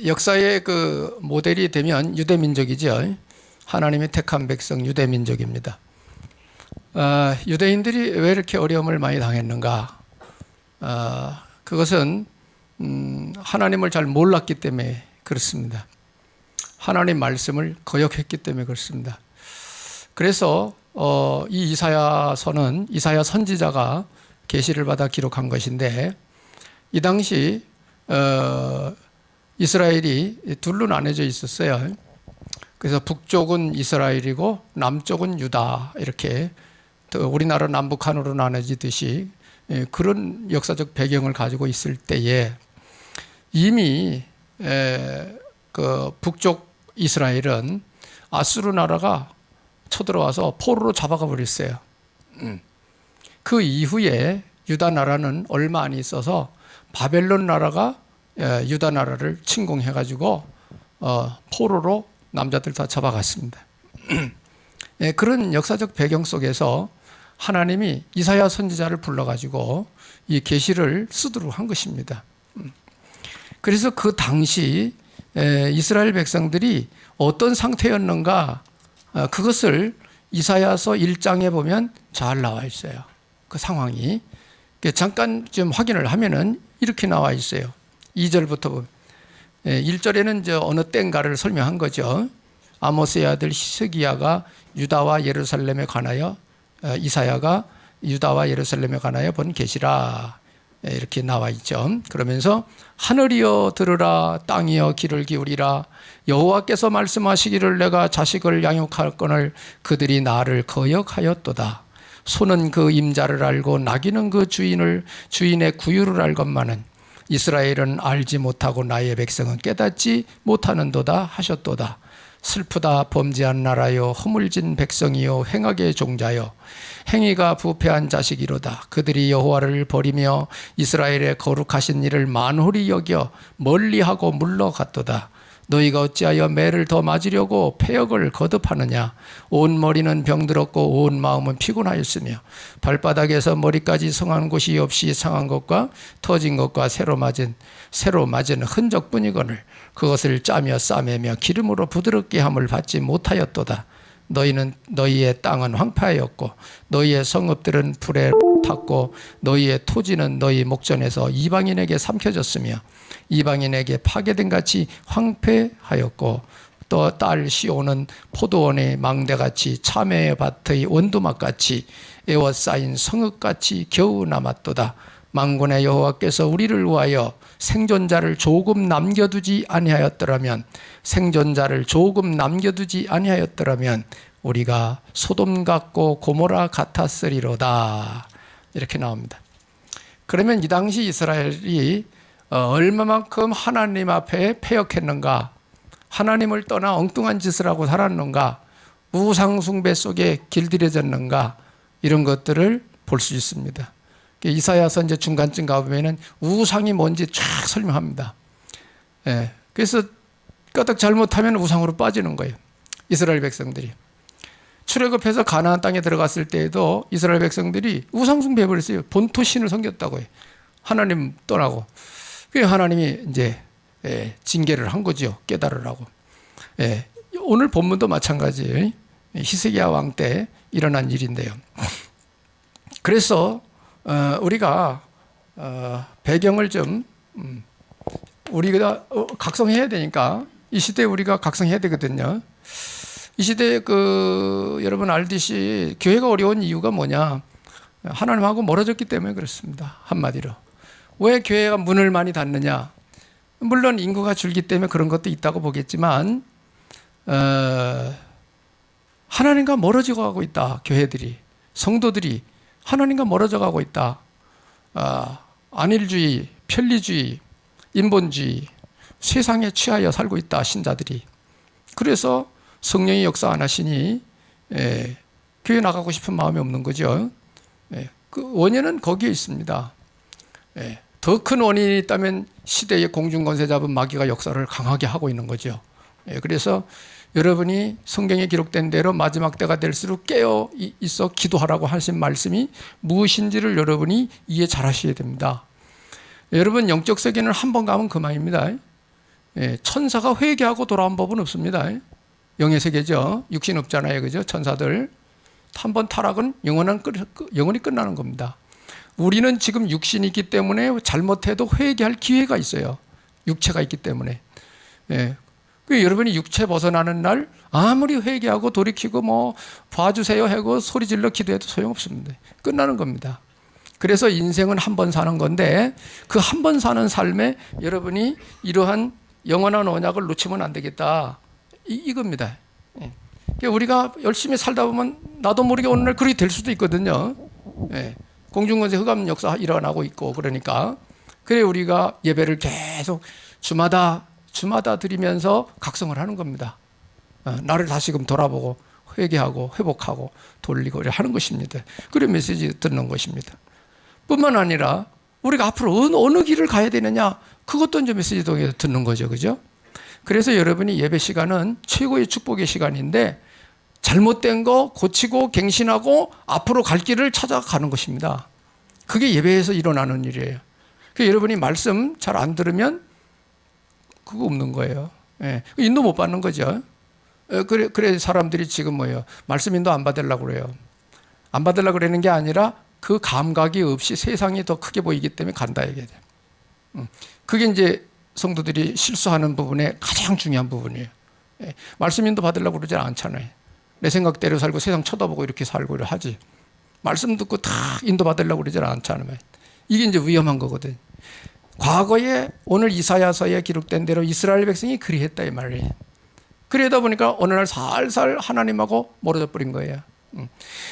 역사의 그 모델이 되면 유대민족이죠. 하나님이 택한 백성 유대민족입니다. 유대인들이 왜 이렇게 어려움을 많이 당했는가? 그것은 하나님을 잘 몰랐기 때문에 그렇습니다. 하나님 말씀을 거역했기 때문에 그렇습니다. 그래서 이 이사야서는 이사야 선지자가 계시를 받아 기록한 것인데, 이 당시 이스라엘이 둘로 나눠져 있었어요. 그래서 북쪽은 이스라엘이고 남쪽은 유다, 이렇게 우리나라 남북한으로 나눠지듯이 그런 역사적 배경을 가지고 있을 때에 이미 그 북쪽 이스라엘은 아수르 나라가 쳐들어와서 포로로 잡아가 버렸어요. 그 이후에 유다 나라는 얼마 안 있어서 바벨론 나라가 유다 나라를 침공해가지고 포로로 남자들 다 잡아갔습니다. 그런 역사적 배경 속에서 하나님이 이사야 선지자를 불러가지고 이 계시를 쓰도록 한 것입니다. 그래서 그 당시 이스라엘 백성들이 어떤 상태였는가, 그것을 이사야서 1장에 보면 잘 나와 있어요. 그 상황이. 잠깐 좀 확인을 하면은 이렇게 나와 있어요. 2절부터 보면. 1절에는 이제 어느 때인가를 설명한 거죠. 아모스의 아들 히스기야가 유다와 예루살렘에 관하여, 이사야가 유다와 예루살렘에 관하여 본 계시라, 이렇게 나와 있죠. 그러면서 하늘이여 들으라, 땅이여 귀를 기울이라, 여호와께서 말씀하시기를 내가 자식을 양육할거늘 그들이 나를 거역하였도다. 소는 그 임자를 알고 나귀는 그 주인의 구유를 알건만은 이스라엘은 알지 못하고 나의 백성은 깨닫지 못하는도다 하셨도다. 슬프다 범죄한 나라요, 허물진 백성이요, 행악의 종자요, 행위가 부패한 자식이로다. 그들이 여호와를 버리며 이스라엘의 거룩하신 일을 만홀히 여겨 멀리하고 물러갔도다. 너희가 어찌하여 매를 더 맞으려고 패역을 거듭하느냐? 온 머리는 병들었고 온 마음은 피곤하였으며 발바닥에서 머리까지 성한 곳이 없이 상한 것과 터진 것과 새로 맞은 흔적뿐이거늘 그것을 짜며 싸매며 기름으로 부드럽게 함을 받지 못하였도다. 너희의 땅은 황폐하였고 너희의 성읍들은 불에 탔고 너희의 토지는 너희 목전에서 이방인에게 삼켜졌으며 이방인에게 파괴된 같이 황폐하였고 또 딸 시온은 포도원의 망대같이 참외의 밭의 원두막같이 에워싸인 성읍같이 겨우 남았도다. 만군의 여호와께서 우리를 위하여 생존자를 조금 남겨두지 아니하였더라면 우리가 소돔 같고 고모라 같았으리로다. 이렇게 나옵니다. 그러면 이 당시 이스라엘이 얼마만큼 하나님 앞에 패역했는가, 하나님을 떠나 엉뚱한 짓을 하고 살았는가, 우상 숭배 속에 길들여졌는가, 이런 것들을 볼 수 있습니다. 이사야서 이제 중간쯤 가보면은 우상이 뭔지 쫙 설명합니다. 그래서 까딱 잘못하면 우상으로 빠지는 거예요. 이스라엘 백성들이 출애굽해서 가나안 땅에 들어갔을 때에도 이스라엘 백성들이 우상 숭배해버렸어요. 본토 신을 섬겼다고 해요. 하나님 떠나고. 그래서 하나님이 이제 징계를 한 거죠. 깨달으라고. 오늘 본문도 마찬가지예요. 히스기야 왕 때 일어난 일인데요. 그래서 우리가 배경을 좀 우리가 각성해야 되니까, 이 시대에 우리가 각성해야 되거든요. 이 시대에 여러분 알듯이 교회가 어려운 이유가 뭐냐? 하나님하고 멀어졌기 때문에 그렇습니다. 한마디로. 왜 교회가 문을 많이 닫느냐? 물론 인구가 줄기 때문에 그런 것도 있다고 보겠지만 하나님과 멀어지고 가고 있다. 교회들이, 성도들이 하나님과 멀어져 가고 있다. 안일주의, 편리주의, 인본주의, 세상에 취하여 살고 있다. 신자들이. 그래서 성령이 역사 안 하시니 교회 나가고 싶은 마음이 없는 거죠. 그 원인은 거기에 있습니다. 더 큰 원인이 있다면 시대의 공중권세 잡은 마귀가 역사를 강하게 하고 있는 거죠. 그래서 여러분이 성경에 기록된 대로 마지막 때가 될수록 깨어 있어 기도하라고 하신 말씀이 무엇인지를 여러분이 이해 잘 하셔야 됩니다. 여러분 영적 세계는 한 번 가면 그만입니다. 예, 천사가 회개하고 돌아온 법은 없습니다. 영의 세계죠. 육신 없잖아요, 그죠? 천사들 한 번 타락은 영원히 끝나는 겁니다. 우리는 지금 육신이 있기 때문에 잘못해도 회개할 기회가 있어요. 육체가 있기 때문에. 예. 여러분이 육체 벗어나는 날 아무리 회개하고 돌이키고 뭐 봐주세요 하고 소리 질러 기도해도 소용없습니다. 끝나는 겁니다. 그래서 인생은 한 번 사는 건데 그 한 번 사는 삶에 여러분이 이러한 영원한 언약을 놓치면 안 되겠다. 이겁니다. 예. 우리가 열심히 살다 보면 나도 모르게 어느 날 그렇게 될 수도 있거든요. 예. 공중권세 흑암 역사 일어나고 있고 그러니까 그래 우리가 예배를 계속 주마다 드리면서 각성을 하는 겁니다. 나를 다시금 돌아보고 회개하고 회복하고 돌리고 하는 것입니다. 그런 메시지 듣는 것입니다. 뿐만 아니라 우리가 앞으로 어느 길을 가야 되느냐 그것도 이제 메시지 통해서 듣는 거죠. 그죠? 그래서 여러분이 예배 시간은 최고의 축복의 시간인데 잘못된 거 고치고 갱신하고 앞으로 갈 길을 찾아가는 것입니다. 그게 예배에서 일어나는 일이에요. 여러분이 말씀 잘 안 들으면 그거 없는 거예요. 예. 인도 못 받는 거죠. 그래 사람들이 지금 뭐예요? 말씀 인도 안 받으려고 그래요. 안 받으려고 그러는 게 아니라 그 감각이 없이 세상이 더 크게 보이기 때문에 간다 이게 돼. 그게 이제 성도들이 실수하는 부분에 가장 중요한 부분이에요. 예. 말씀 인도 받으려고 그러지 않잖아요. 내 생각대로 살고 세상 쳐다보고 이렇게 살고 하지. 말씀 듣고 다 인도 받으려고 그러지 않잖아요. 이게 이제 위험한 거거든. 과거에 오늘 이사야서에 기록된 대로 이스라엘 백성이 그리했다 이 말이에요. 그러다 보니까 어느 날 살살 하나님하고 멀어져 버린 거예요.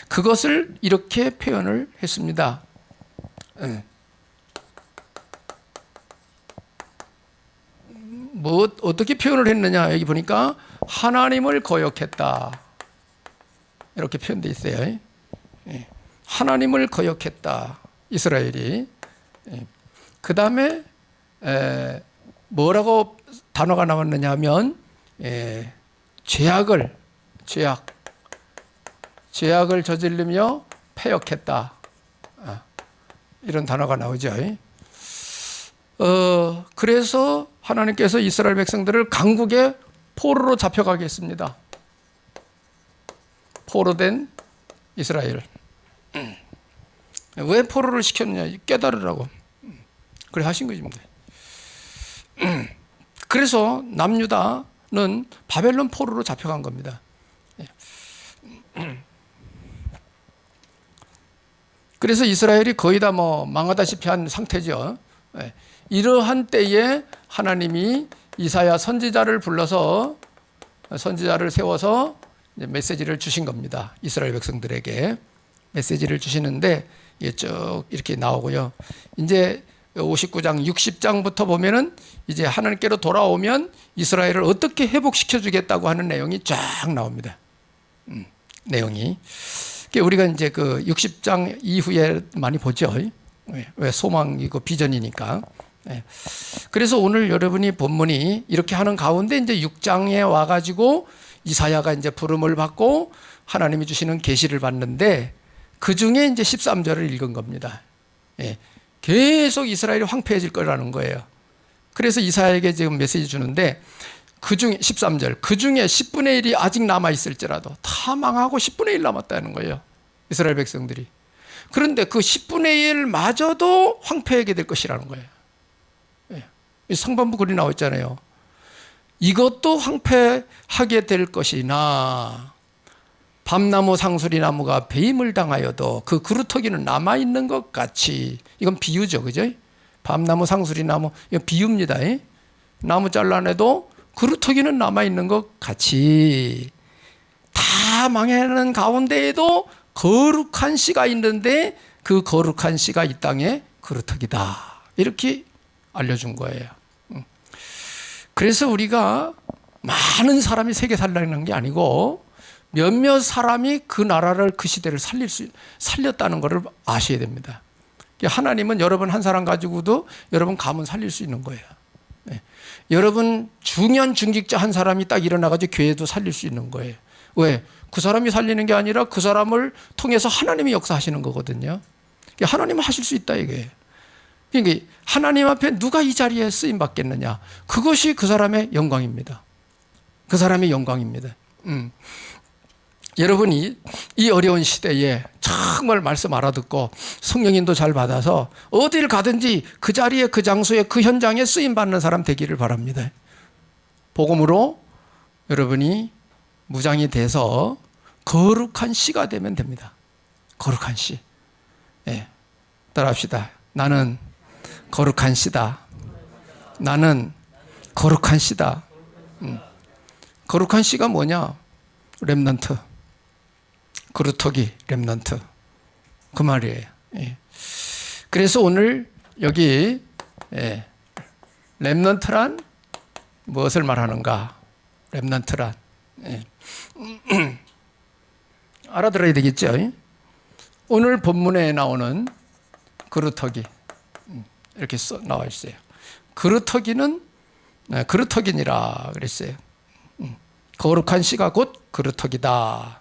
그것을 이렇게 표현을 했습니다. 뭐 어떻게 표현을 했느냐 여기 보니까 하나님을 거역했다 이렇게 표현되어 있어요. 하나님을 거역했다 이스라엘이. 그 다음에 뭐라고 단어가 나왔느냐 하면 죄악을 저지르며 패역했다 이런 단어가 나오죠. 그래서 하나님께서 이스라엘 백성들을 강국의 포로로 잡혀가게 했습니다. 포로된 이스라엘. 왜 포로를 시켰느냐 깨달으라고 그래 하신 것입니다. 그래서 남유다는 바벨론 포로로 잡혀간 겁니다. 그래서 이스라엘이 거의 다 뭐 망하다시피 한 상태죠. 이러한 때에 하나님이 이사야 선지자를 불러서 선지자를 세워서 메시지를 주신 겁니다. 이스라엘 백성들에게 메시지를 주시는데 쭉 이렇게 나오고요. 이제 59장, 60장부터 보면은 이제 하나님께로 돌아오면 이스라엘을 어떻게 회복시켜 주겠다고 하는 내용이 쫙 나옵니다. 내용이. 우리가 이제 그 60장 이후에 많이 보죠. 왜 소망이고 비전이니까. 그래서 오늘 여러분이 본문이 이렇게 하는 가운데 이제 6장에 와가지고 이사야가 이제 부름을 받고 하나님이 주시는 계시를 받는데 그 중에 이제 13절을 읽은 겁니다. 계속 이스라엘이 황폐해질 거라는 거예요. 그래서 이사야에게 지금 메시지 주는데 그 중에 13절 그 중에 10분의 1이 아직 남아있을지라도 다 망하고 10분의 1 남았다는 거예요. 이스라엘 백성들이. 그런데 그 10분의 1마저도 황폐하게 될 것이라는 거예요. 상반부 글이 나와 있잖아요. 이것도 황폐하게 될 것이나 밤나무 상수리나무가 배임을 당하여도 그 그루터기는 남아있는 것 같이. 이건 비유죠. 그죠? 밤나무 상수리나무 이건 비유입니다. 나무 잘라내도 그루터기는 남아있는 것 같이 다 망하는 가운데에도 거룩한 씨가 있는데 그 거룩한 씨가 이 땅의 그루터기다. 이렇게 알려준 거예요. 그래서 우리가 많은 사람이 세계 살라는 게 아니고 몇몇 사람이 그 나라를 그 시대를 살렸다는 것을 아셔야 됩니다. 하나님은 여러분 한 사람 가지고도 여러분 가문 살릴 수 있는 거예요. 여러분 중요한 중직자 한 사람이 딱 일어나가지고 교회도 살릴 수 있는 거예요. 왜? 그 사람이 살리는 게 아니라 그 사람을 통해서 하나님이 역사하시는 거거든요. 하나님은 하실 수 있다 이게. 그러니까 하나님 앞에 누가 이 자리에 쓰임 받겠느냐? 그것이 그 사람의 영광입니다. 그 사람의 영광입니다. 여러분이 이 어려운 시대에 정말 말씀 알아듣고 성령님도 잘 받아서 어딜 가든지 그 자리에, 그 장소에, 그 현장에 쓰임 받는 사람 되기를 바랍니다. 복음으로 여러분이 무장이 돼서 거룩한 씨가 되면 됩니다. 거룩한 씨. 예. 따라합시다. 나는 거룩한 씨다. 나는 거룩한 씨다. 거룩한 씨가 뭐냐? 렘넌트. 그루터기 렘넌트. 그 말이에요. 예. 그래서 오늘 여기 렘넌트란 무엇을 말하는가? 렘넌트란 알아들어야 되겠죠? 오늘 본문에 나오는 그루터기 이렇게 나와 있어요. 그루터기는 그루터기니라 그랬어요. 거룩한 씨가 곧 그루터기다.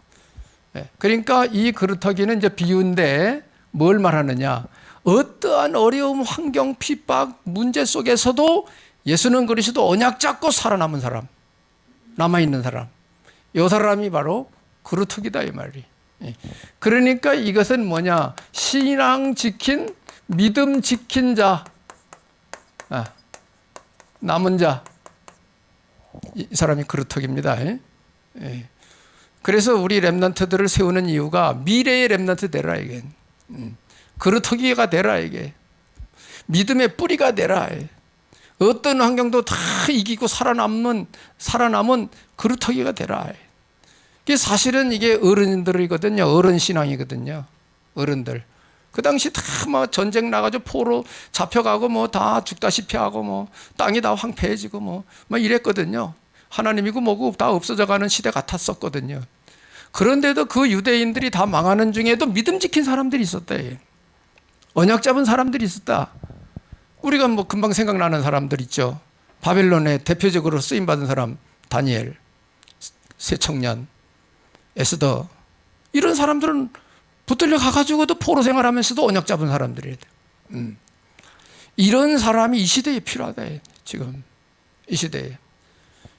그러니까 이 그루터기는 이제 비유인데 뭘 말하느냐? 어떠한 어려움, 환경, 핍박, 문제 속에서도 예수는 그리스도 언약 잡고 살아남은 사람, 남아있는 사람, 이 사람이 바로 그루터기다 이 말이. 그러니까 이것은 뭐냐? 신앙 지킨, 믿음 지킨 자, 남은 자, 이 사람이 그루터기입니다. 그래서 우리 렘넌트들을 세우는 이유가 미래의 렘넌트 되라 이게. 그루터기가 되라 이게. 믿음의 뿌리가 되라. 어떤 환경도 다 이기고 살아남은 그루터기가 되라. 이게 사실은 이게 어른들이거든요. 어른 신앙이거든요. 어른들. 그 당시 다 뭐 전쟁 나가지고 포로 잡혀가고 뭐 다 죽다시피 하고 뭐 땅이 다 황폐해지고 뭐 이랬거든요. 하나님이고 뭐고 다 없어져가는 시대 같았었거든요. 그런데도 그 유대인들이 다 망하는 중에도 믿음 지킨 사람들이 있었다. 언약 잡은 사람들이 있었다. 우리가 뭐 금방 생각나는 사람들 있죠. 바벨론에 대표적으로 쓰임받은 사람 다니엘, 새청년, 에스더 이런 사람들은 붙들려 가가지고도 포로 생활하면서도 언약 잡은 사람들이에요. 이런 사람이 이 시대에 필요하다. 지금 이 시대에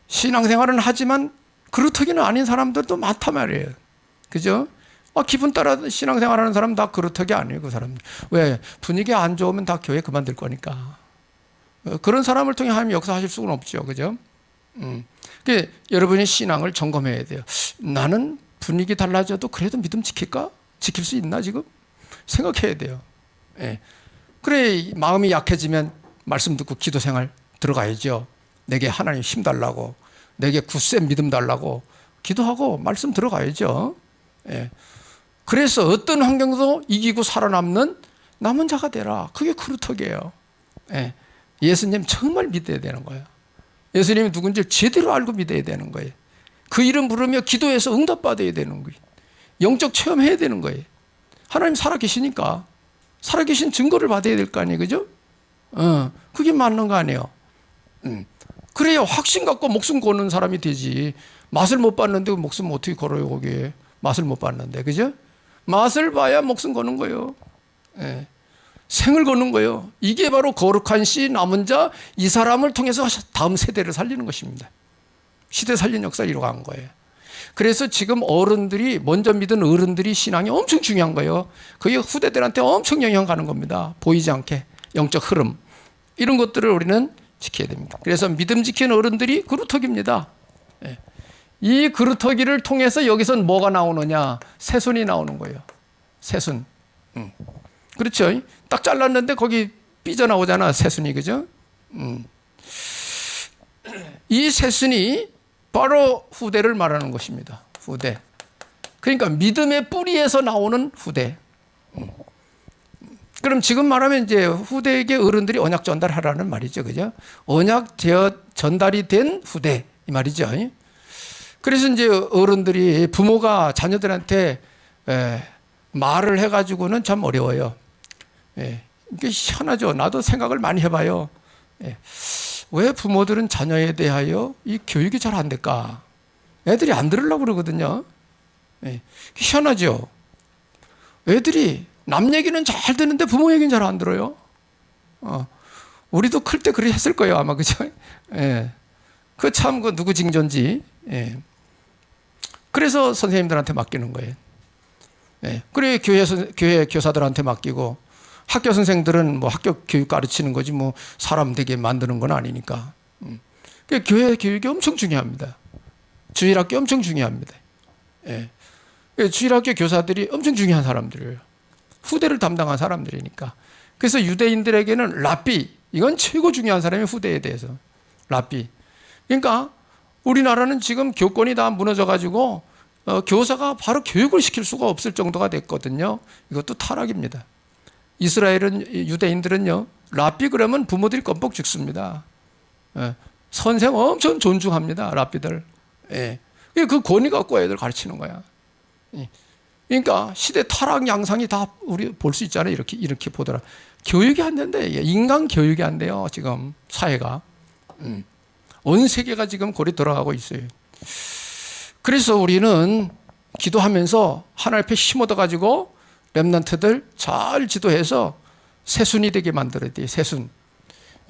신앙생활은 하지만 그루터기는 아닌 사람들도 많단 말이에요. 그죠? 기분 따라 신앙생활하는 사람 다 그루터기 아니에요. 그 사람들. 왜? 분위기 안 좋으면 다 교회 그만둘 거니까. 그런 사람을 통해 하나님 역사하실 수는 없죠. 그죠? 그러니까 여러분이 신앙을 점검해야 돼요. 나는 분위기 달라져도 그래도 믿음 지킬까? 지킬 수 있나 지금? 생각해야 돼요. 예. 그래 마음이 약해지면 말씀 듣고 기도 생활 들어가야죠. 내게 하나님 힘 달라고, 내게 굳센 믿음 달라고 기도하고 말씀 들어가야죠. 예. 그래서 어떤 환경도 이기고 살아남는 남은 자가 되라. 그게 그루터기예요. 예. 예수님 정말 믿어야 되는 거예요. 예수님이 누군지 제대로 알고 믿어야 되는 거예요. 그 이름 부르며 기도해서 응답받아야 되는 거예요. 영적 체험해야 되는 거예요. 하나님 살아계시니까 살아계신 증거를 받아야 될 거 아니에요. 그죠? 그게 맞는 거 아니에요. 그래야 확신 갖고 목숨 거는 사람이 되지. 맛을 못 봤는데 목숨 어떻게 걸어요 거기에. 맛을 못 봤는데. 그죠? 맛을 봐야 목숨 거는 거예요. 예. 생을 거는 거예요. 이게 바로 거룩한 씨 남은 자 이 사람을 통해서 다음 세대를 살리는 것입니다. 시대 살린 역사를 이루어간 거예요. 그래서 지금 어른들이 먼저 믿은 어른들이 신앙이 엄청 중요한 거예요. 그게 후대들한테 엄청 영향 가는 겁니다. 보이지 않게 영적 흐름 이런 것들을 우리는 지켜야 됩니다. 그래서 믿음 지키는 어른들이 그루터기입니다. 예. 이 그루터기를 통해서 여기선 뭐가 나오느냐? 새순이 나오는 거예요. 새순. 그렇죠? 딱 잘랐는데 거기 삐져나오잖아. 새순이. 그죠? 이 새순이 바로 후대를 말하는 것입니다. 후대. 그러니까 믿음의 뿌리에서 나오는 후대. 그럼 지금 말하면 이제 후대에게 어른들이 언약 전달하라는 말이죠. 그죠? 언약 전달이 된 후대. 이 말이죠. 그래서 이제 어른들이 부모가 자녀들한테 말을 해가지고는 참 어려워요. 이게 희한하죠. 나도 생각을 많이 해봐요. 왜 부모들은 자녀에 대하여 이 교육이 잘 안 될까? 애들이 안 들으려고 그러거든요. 희한하죠. 애들이 남 얘기는 잘 듣는데 부모 얘기는 잘 안 들어요. 우리도 클 때 그렇게 했을 거예요 아마. 그죠? 예. 그 참 그 누구 징조인지. 예. 그래서 선생님들한테 맡기는 거예요. 예. 그래 교회 교사들한테 맡기고 학교 선생들은 뭐 학교 교육 가르치는 거지 뭐 사람 되게 만드는 건 아니니까. 교회 교육이 엄청 중요합니다. 주일학교 엄청 중요합니다. 예. 주일학교 교사들이 엄청 중요한 사람들이에요. 후대를 담당한 사람들이니까. 그래서 유대인들에게는 랍비, 이건 최고 중요한 사람이 후대에 대해서. 랍비. 그러니까 우리나라는 지금 교권이 다 무너져가지고 교사가 바로 교육을 시킬 수가 없을 정도가 됐거든요. 이것도 타락입니다. 이스라엘은, 유대인들은요, 랍비 그러면 부모들이 껌뻑 죽습니다. 예. 선생 엄청 존중합니다. 랍비들. 예. 그 권위 갖고 애들 가르치는 거야. 예. 그러니까 시대 타락 양상이 다 우리 볼 수 있잖아요. 이렇게 보더라. 교육이 안 된대. 인간 교육이 안 돼요. 지금 사회가. 온 세계가 지금 골이 돌아가고 있어요. 그래서 우리는 기도하면서 하나님 앞에 힘 얻어가지고 렘넌트들 잘 지도해서 새순이 되게 만들어야 돼요. 새순.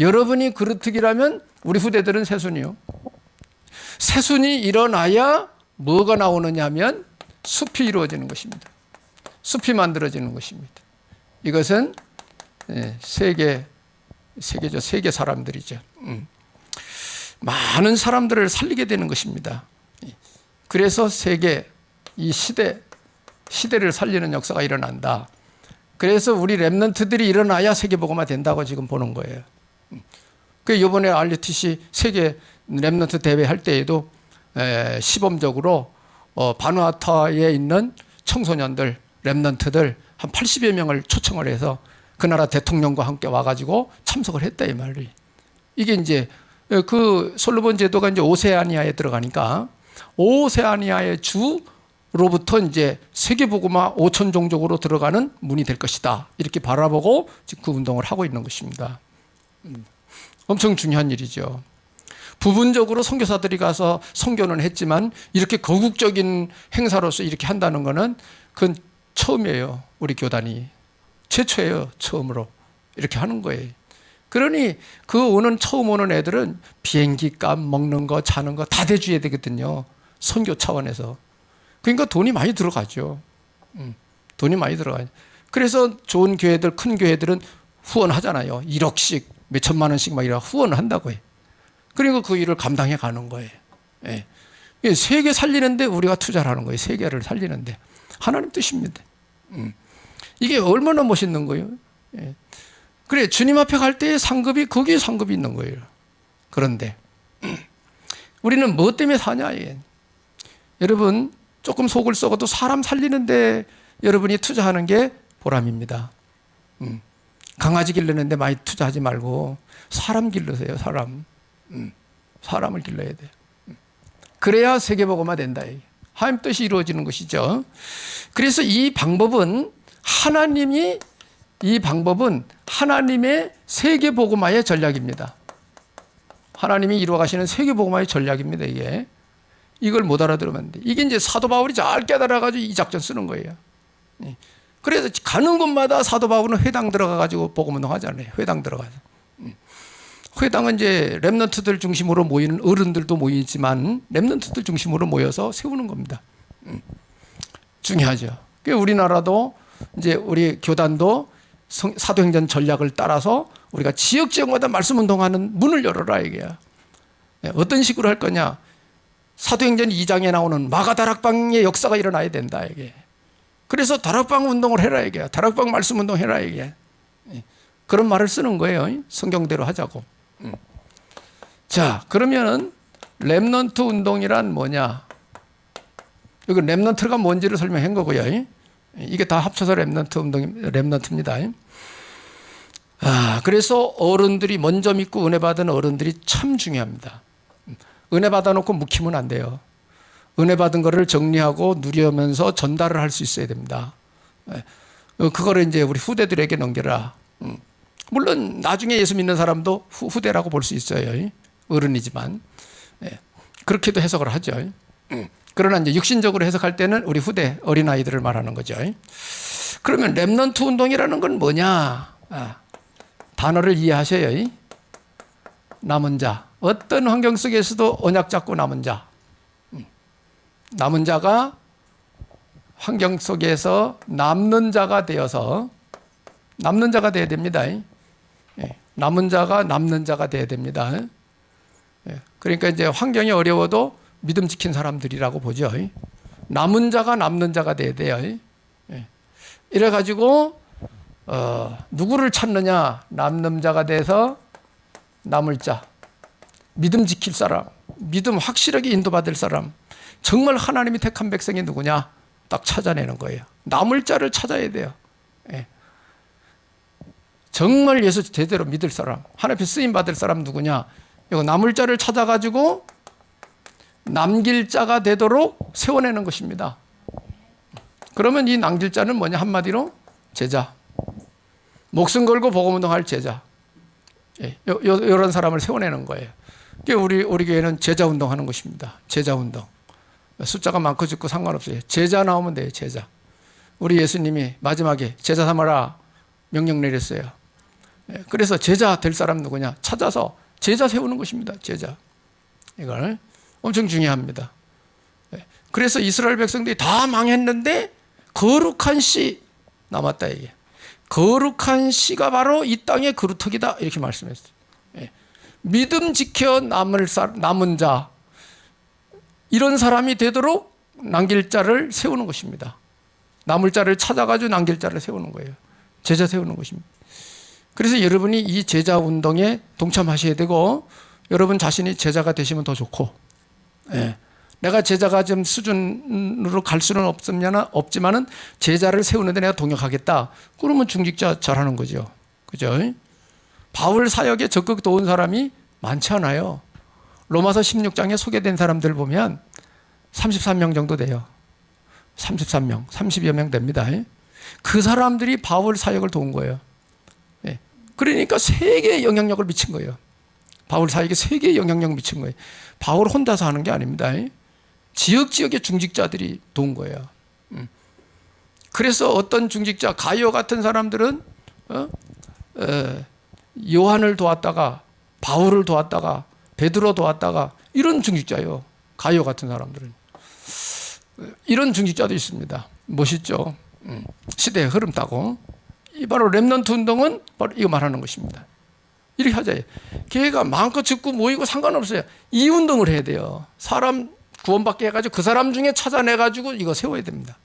여러분이 그릇특이라면 우리 후대들은 새순이요. 새순이 일어나야 뭐가 나오느냐 하면 숲이 이루어지는 것입니다. 숲이 만들어지는 것입니다. 이것은 세계죠. 세계 사람들이죠. 많은 사람들을 살리게 되는 것입니다. 그래서 세계, 이 시대를 살리는 역사가 일어난다. 그래서 우리 렘넌트들이 일어나야 세계복음화 된다고 지금 보는 거예요. 그 이번에 RUTC 세계 렘넌트 대회 할 때에도 시범적으로 바누아투에 있는 청소년들, 렘넌트들 한 80여 명을 초청을 해서 그 나라 대통령과 함께 와가지고 참석을 했다 이 말이. 이게 이제 그 솔로몬 제도가 이제 오세아니아에 들어가니까 오세아니아의 주로부터 이제 세계복음화 5천 종족으로 들어가는 문이 될 것이다. 이렇게 바라보고 지금 그 운동을 하고 있는 것입니다. 엄청 중요한 일이죠. 부분적으로 선교사들이 가서 선교는 했지만 이렇게 거국적인 행사로서 이렇게 한다는 것은 그건 처음이에요. 우리 교단이. 최초예요. 처음으로. 이렇게 하는 거예요. 그러니 처음 오는 애들은 비행기 값, 먹는 거, 자는 거 다 대줘야 되거든요. 선교 차원에서. 그러니까 돈이 많이 들어가죠. 돈이 많이 들어가요. 그래서 좋은 교회들, 큰 교회들은 후원하잖아요. 1억씩, 몇 천만 원씩 막 이런 후원을 한다고 해요. 그리고 그 일을 감당해 가는 거예요. 예. 세계 살리는데 우리가 투자를 하는 거예요. 세계를 살리는데. 하나님 뜻입니다. 이게 얼마나 멋있는 거예요. 예. 그래, 주님 앞에 갈 때의 상급이, 거기에 상급이 있는 거예요. 그런데, 우리는 뭐 때문에 사냐, 이게. 여러분, 조금 속을 썩어도 사람 살리는데 여러분이 투자하는 게 보람입니다. 강아지 기르는데 많이 투자하지 말고, 사람 기르세요, 사람. 사람을 길러야 돼요. 그래야 세계복음화 된다. 하나님 뜻이 이루어지는 것이죠. 그래서 이 방법은 하나님의 세계복음화의 전략입니다. 하나님이 이루어가시는 세계복음화의 전략입니다. 이걸 못 알아들으면 안 돼. 이게 이제 사도 바울이 잘 깨달아가지고 이 작전 쓰는 거예요. 그래서 가는 곳마다 사도 바울은 회당 들어가가지고 복음운동 하잖아요. 회당 들어가서. 회당은 이제 렘넌트들 중심으로 모이는 어른들도 모이지만 렘넌트들 중심으로 모여서 세우는 겁니다. 중요하죠. 우리나라도 이제 우리 교단도 사도행전 전략을 따라서 우리가 지역마다 말씀 운동하는 문을 열어라 이게야. 어떤 식으로 할 거냐? 사도행전 2장에 나오는 마가다락방의 역사가 일어나야 된다 이게. 그래서 다락방 운동을 해라 이게. 다락방 말씀 운동 해라 이게. 그런 말을 쓰는 거예요. 성경대로 하자고. 자, 그러면은 렘넌트 운동이란 뭐냐? 여기 렘넌트가 뭔지를 설명한 거고요. 이게 다 합쳐서 렘넌트입니다. 그래서 어른들이 먼저 믿고 은혜 받은 어른들이 참 중요합니다. 은혜 받아놓고 묵히면 안 돼요. 은혜 받은 거를 정리하고 누리면서 전달을 할 수 있어야 됩니다. 그거를 이제 우리 후대들에게 넘겨라. 물론 나중에 예수 믿는 사람도 후대라고 볼 수 있어요. 어른이지만. 그렇게도 해석을 하죠. 그러나 이제 육신적으로 해석할 때는 우리 후대 어린아이들을 말하는 거죠. 그러면 렘넌트 운동이라는 건 뭐냐? 단어를 이해하셔요. 남은 자. 어떤 환경 속에서도 언약 잡고 남은 자. 남은 자가 환경 속에서 남는 자가 되어서 남는 자가 되어야 됩니다. 남은 자가 남는 자가 되어야 됩니다. 그러니까 이제 환경이 어려워도 믿음 지킨 사람들이라고 보죠. 남은 자가 남는 자가 돼야 돼요. 이래가지고 누구를 찾느냐? 남는 자가 돼서 남을 자, 믿음 지킬 사람, 믿음 확실하게 인도받을 사람, 정말 하나님이 택한 백성이 누구냐? 딱 찾아내는 거예요. 남을 자를 찾아야 돼요. 정말 예수 제대로 믿을 사람, 하나님 앞에 쓰임 받을 사람 누구냐? 이거 남을 자를 찾아가지고 남길 자가 되도록 세워내는 것입니다. 그러면 이 남길 자는 뭐냐? 한마디로 제자. 목숨 걸고 복음운동할 제자. 이런 사람을 세워내는 거예요. 우리 교회는 제자 운동하는 것입니다. 제자 운동. 숫자가 많고 적고 상관없어요. 제자 나오면 돼요. 제자. 우리 예수님이 마지막에 제자 삼아라 명령 내렸어요. 그래서 제자 될 사람 누구냐? 찾아서 제자 세우는 것입니다. 제자. 이걸 엄청 중요합니다. 그래서 이스라엘 백성들이 다 망했는데 거룩한 씨 남았다 이게. 거룩한 씨가 바로 이 땅의 그루터기다 이렇게 말씀했어요. 믿음 지켜 남은 자, 이런 사람이 되도록 남길 자를 세우는 것입니다. 남을 자를 찾아가지고 남길 자를 세우는 거예요. 제자 세우는 것입니다. 그래서 여러분이 이 제자 운동에 동참하셔야 되고, 여러분 자신이 제자가 되시면 더 좋고, 내가 제자가 좀 수준으로 갈 수는 없지만은 제자를 세우는데 내가 동역하겠다. 그러면 중직자 잘하는 거죠. 그죠? 바울 사역에 적극 도운 사람이 많지 않아요. 로마서 16장에 소개된 사람들 보면 33명 정도 돼요. 33명, 30여 명 됩니다. 그 사람들이 바울 사역을 도운 거예요. 그러니까 세계에 영향력을 미친 거예요. 바울 사역에 세계에 영향력 미친 거예요. 바울 혼자서 하는 게 아닙니다. 지역지역의 중직자들이 도운 거예요. 그래서 어떤 중직자, 가이오 같은 사람들은 요한을 도왔다가 바울을 도왔다가 베드로 도왔다가 이런 중직자예요. 가이오 같은 사람들은. 이런 중직자도 있습니다. 멋있죠. 시대의 흐름 따고. 이 바로 렘넌트 운동은 바로 이거 말하는 것입니다. 이렇게 하자. 교회가 마음껏 짓고 모이고 상관없어요. 이 운동을 해야 돼요. 사람 구원받게 해가지고 그 사람 중에 찾아내가지고 이거 세워야 됩니다.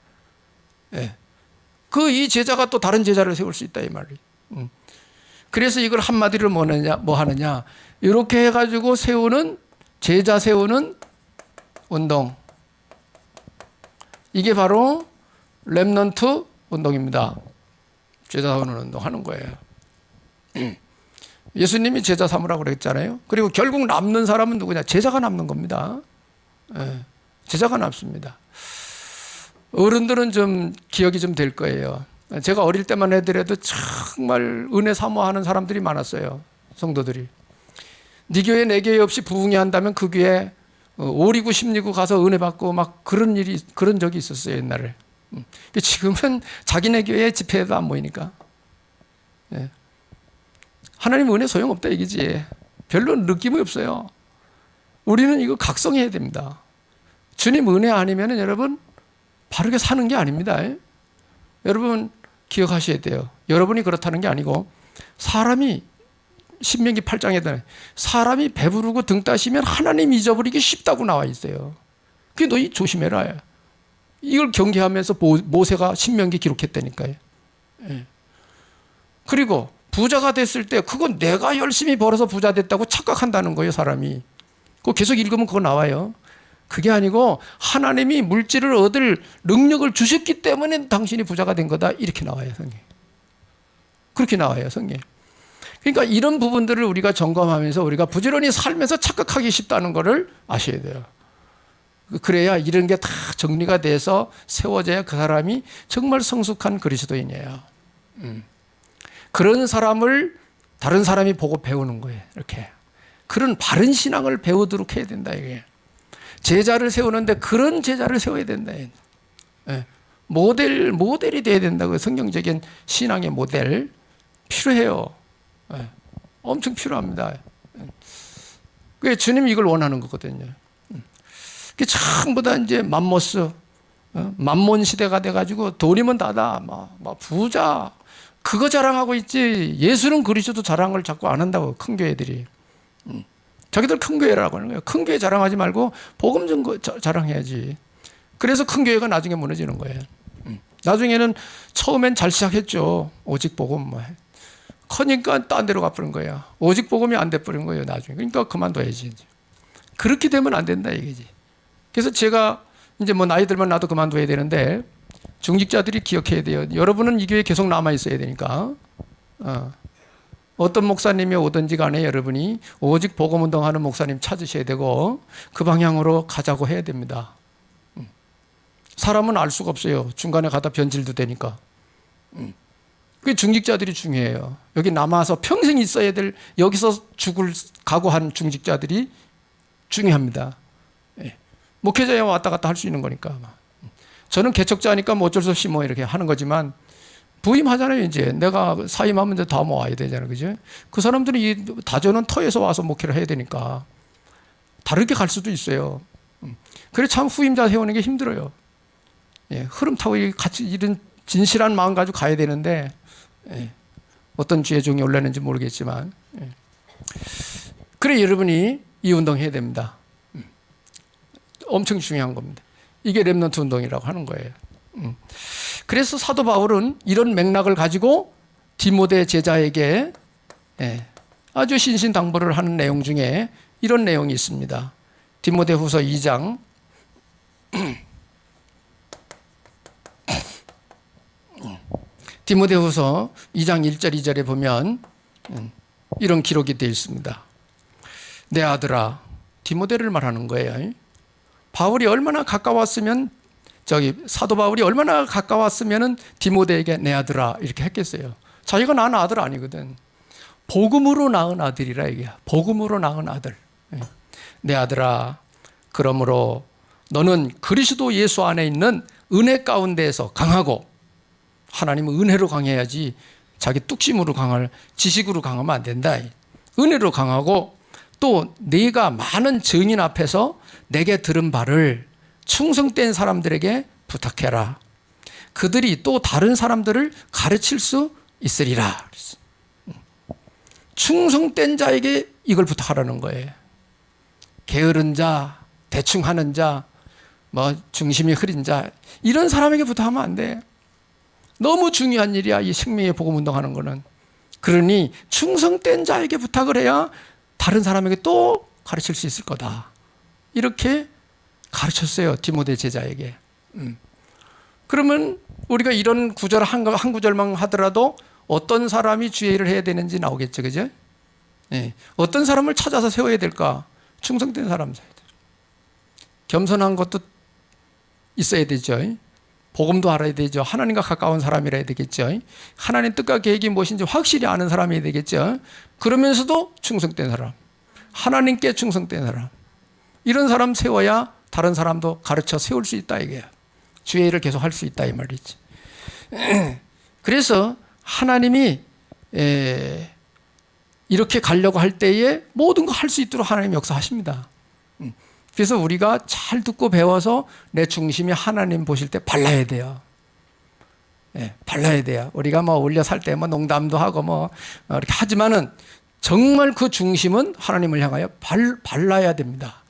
이 제자가 또 다른 제자를 세울 수 있다 이 말이에요. 그래서 이걸 한마디로 뭐 하느냐? 이렇게 해가지고 세우는 제자 세우는 운동. 이게 바로 렘넌트 운동입니다. 제자 세우는 운동 하는 거예요. 예수님이 제자 삼으라고 그랬잖아요. 그리고 결국 남는 사람은 누구냐? 제자가 남는 겁니다. 제자가 남습니다. 어른들은 좀 기억이 좀 될 거예요. 제가 어릴 때만 해더라도 정말 은혜 사모하는 사람들이 많았어요. 성도들이. 네 교회 내 교회 없이 부흥회 한다면 그 교회 5리구 10리구 가서 은혜 받고 막 그런 적이 있었어요. 옛날에. 지금은 자기네 교회 집회에도 안 모이니까. 하나님 은혜 소용없다 얘기지. 별로 느낌이 없어요. 우리는 이거 각성해야 됩니다. 주님 은혜 아니면 여러분 바르게 사는 게 아닙니다. 여러분 기억하셔야 돼요. 여러분이 그렇다는 게 아니고 사람이 신명기 8장에 사람이 배부르고 등 따시면 하나님 잊어버리기 쉽다고 나와 있어요. 그게 너희 조심해라. 이걸 경계하면서 모세가 신명기 기록했다니까요. 그리고 부자가 됐을 때 그건 내가 열심히 벌어서 부자 됐다고 착각한다는 거예요. 사람이. 그거 계속 읽으면 그거 나와요. 그게 아니고 하나님이 물질을 얻을 능력을 주셨기 때문에 당신이 부자가 된 거다. 이렇게 나와요. 성경. 그렇게 나와요. 성경. 그러니까 이런 부분들을 우리가 점검하면서 우리가 부지런히 살면서 착각하기 쉽다는 것을 아셔야 돼요. 그래야 이런 게 다 정리가 돼서 세워져야 그 사람이 정말 성숙한 그리스도인이에요. 그런 사람을 다른 사람이 보고 배우는 거예요. 이렇게. 그런 바른 신앙을 배우도록 해야 된다. 이게. 제자를 세우는데 그런 제자를 세워야 된다. 모델이 돼야 된다고. 성경적인 신앙의 모델 필요해요. 예. 엄청 필요합니다. 그 주님이 이걸 원하는 거거든요. 그 전부 다 이제 맘모스, 맘몬 시대가 돼가지고 돈이면 다다, 막 부자, 그거 자랑하고 있지. 예수는 그리스도 자랑을 자꾸 안 한다고, 큰 교회들이. 자기들 큰 교회라고 하는 거예요. 큰 교회 자랑하지 말고 복음 좀 자랑해야지. 그래서 큰 교회가 나중에 무너지는 거예요. 나중에는 처음엔 잘 시작했죠. 오직 복음 뭐. 커니까 딴 데로 가버린 거야. 오직 복음이 안 돼버린 거예요, 나중에. 그러니까 그만둬야지. 그렇게 되면 안 된다, 이거지. 그래서 제가 이제 뭐 나이 들면 나도 그만둬야 되는데, 중직자들이 기억해야 돼요. 여러분은 이 교회에 계속 남아 있어야 되니까. 어떤 목사님이 오든지 간에 여러분이 오직 복음 운동하는 목사님 찾으셔야 되고, 그 방향으로 가자고 해야 됩니다. 사람은 알 수가 없어요. 중간에 가다 변질도 되니까. 그 중직자들이 중요해요. 여기 남아서 평생 있어야 될, 여기서 죽을 각오한 중직자들이 중요합니다. 예. 목회자야 왔다 갔다 할 수 있는 거니까. 저는 개척자니까 뭐 어쩔 수 없이 뭐 이렇게 하는 거지만, 부임하잖아요. 이제 내가 사임하면 이제 다 모아야 되잖아요. 그죠? 그 사람들이 이 다저는 터에서 와서 목회를 해야 되니까 다르게 갈 수도 있어요. 그래 참 후임자 세우는 게 힘들어요. 예. 흐름 타고 같이 이런 진실한 마음 가지고 가야 되는데, 예. 어떤 주의 종이 올랐는지 모르겠지만, 예. 그래 여러분이 이 운동 해야 됩니다. 엄청 중요한 겁니다. 이게 렘넌트 운동이라고 하는 거예요. 그래서 사도 바울은 이런 맥락을 가지고 디모데 제자에게, 예, 아주 신신당부를 하는 내용 중에 이런 내용이 있습니다. 디모데 후서 2장 디모데후서 2장 1절 2절에 보면 이런 기록이 되어 있습니다. 내 아들아, 디모데를 말하는 거예요. 바울이 얼마나 가까웠으면, 사도 바울이 얼마나 가까웠으면 디모데에게 내 아들아 이렇게 했겠어요. 자기가 낳은 아들 아니거든. 복음으로 낳은 아들이라 이게. 복음으로 낳은 아들. 내 아들아, 그러므로 너는 그리스도 예수 안에 있는 은혜 가운데에서 강하고, 하나님은 은혜로 강해야지 자기 뚝심으로 강할, 지식으로 강하면 안 된다. 은혜로 강하고, 또 네가 많은 증인 앞에서 내게 들은 바를 충성된 사람들에게 부탁해라. 그들이 또 다른 사람들을 가르칠 수 있으리라. 충성된 자에게 이걸 부탁하라는 거예요. 게으른 자, 대충 하는 자, 뭐 중심이 흐린 자, 이런 사람에게 부탁하면 안 돼. 너무 중요한 일이야, 이 생명의 복음 운동하는 거는. 그러니 충성된 자에게 부탁을 해야 다른 사람에게 또 가르칠 수 있을 거다. 이렇게 가르쳤어요, 디모데 제자에게. 그러면 우리가 이런 구절 한 구절만 하더라도 어떤 사람이 주의 일을 해야 되는지 나오겠죠, 그죠? 네. 어떤 사람을 찾아서 세워야 될까? 충성된 사람 세워야 돼요. 겸손한 것도 있어야 되죠. 복음도 알아야 되죠. 하나님과 가까운 사람이라 해야 되겠죠. 하나님 뜻과 계획이 무엇인지 확실히 아는 사람이 되겠죠. 그러면서도 충성된 사람, 하나님께 충성된 사람, 이런 사람 세워야 다른 사람도 가르쳐 세울 수 있다 이게요. 주의 일을 계속 할 수 있다 이 말이지. 그래서 하나님이 이렇게 가려고 할 때에 모든 거 할 수 있도록 하나님이 역사하십니다. 그래서 우리가 잘 듣고 배워서 내 중심이 하나님 보실 때 발라야 돼요. 예, 발라야 돼요. 우리가 뭐 올려 살 때 뭐 농담도 하고 뭐 이렇게 하지만은 정말 그 중심은 하나님을 향하여 발라야 됩니다.